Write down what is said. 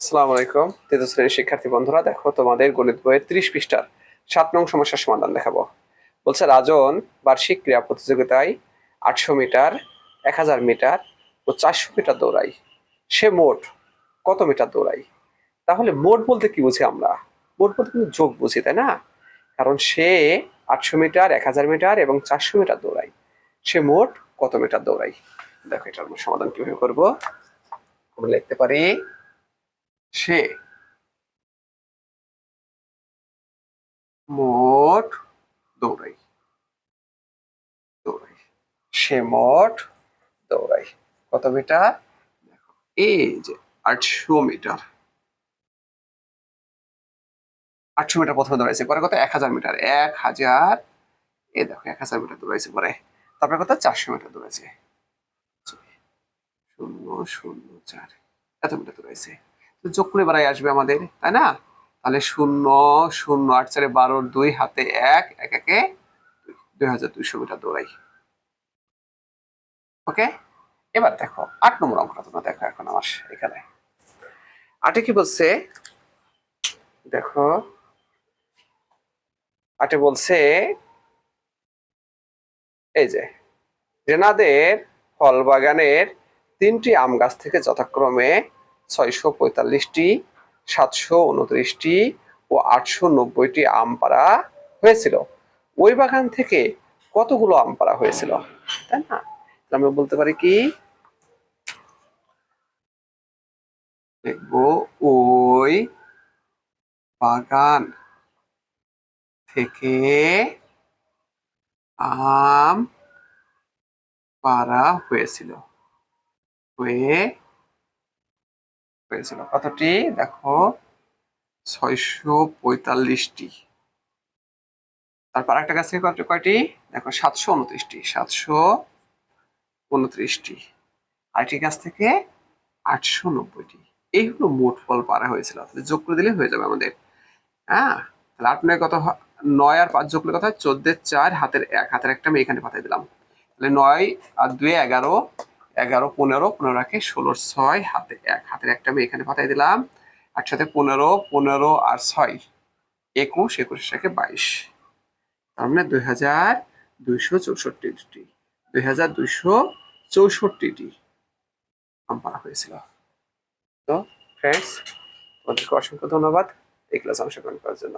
আসসালামু আলাইকুম তৃতীয় শ্রেণীর শিক্ষার্থী বন্ধুরা, দেখো তোমাদের গণিত বইয়ের 30 পৃষ্ঠার 7 নং সমস্যার সমাধান দেখাবো। বলছে রাজন বার্ষিক ক্রীড়া প্রতিযোগিতায় 800 মিটার, 1000 মিটার ও 400 মিটার দৌড়ায়। সে মোট কত মিটার দৌড়ায়? তাহলে মোট বলতে কি বুঝি আমরা? মোট বলতে কিন্তু যোগ বুঝি, তাই না? কারণ সে 800 মিটার, 1000 মিটার এবং 400 মিটার দৌড়ায়। সে মোট কত মিটার দৌড়ায়? দেখো এটার আমরা সমাধান কিভাবে করব। আমরা লিখতে পারি সে মোট দৌড়াই দৌড়াই সে মোট দৌড়াই কত মিটার? দেখো এই যে 800 মিটার। 800 মিটার প্রথমে দৌড়াইছে, পরে কত? 1000 মিটার। 1000, এই দেখো 1000 মিটার দৌড়াইছে পরে। তারপরে কত? 400 মিটার দৌড়াইছে। 0.004 এত মিটার দৌড়াইছে। তো যোগ করে বাড়াই আসবে আমাদের, তাই না? তাহলে 0, 0, 8, 4, 12, 2 হাতে 1, 1 একে 2200 মিটার দৌড়াই। ওকে, এবার দেখো 8 নম্বর অঙ্কটা তোমরা দেখো। এখন আমার এখানে 8-এ কি বলছে দেখো। 8-এ বলছে এই যে রেনাদের ফল বাগানের 3টি আম গাছ থেকে যথাক্রমে 645টি, 729টি ও 890টি আম পাড়া হয়েছিল। ওই বাগান থেকে কতগুলো আম পাড়া হয়েছিল, তাই না? আমরা বলতে পারি কি, দেখবো ওই বাগান থেকে আম পাড়া হয়েছিল কতটি? দেখো 645টি। তারপর একটা গাছ থেকে কয়টি? দেখো 729টি। 729টি। আরেকটি গাছ থেকে 890টি। এই হলো মোট ফল পাড়া হয়েছিল। যোগ করে দিলে হয়ে যাবে আমাদের। হ্যাঁ, তাহলে 8 9 কত? 9 আর 5 যোগ করলে কত হয়? 14 4 হাতের 1, হাতের একটা আমি এখানে পাঠিয়ে দিলাম। তাহলে 9 আর 2 11, 11 15, 15 রাখে 16 6 হাতে 1, হাতের একটা আমি এখানে পাঠিয়ে দিলাম। 8 সাথে 15, 15 আর 6 21, 21 রাখে 22। তার মানে 2264টি। 2264টি আম পাড়া হয়েছিল। তো ফ্রেন্ডস, তোমাদেরকে অসংখ্য ধন্যবাদ এই ক্লাস অংশগ্রহণ করার জন্য।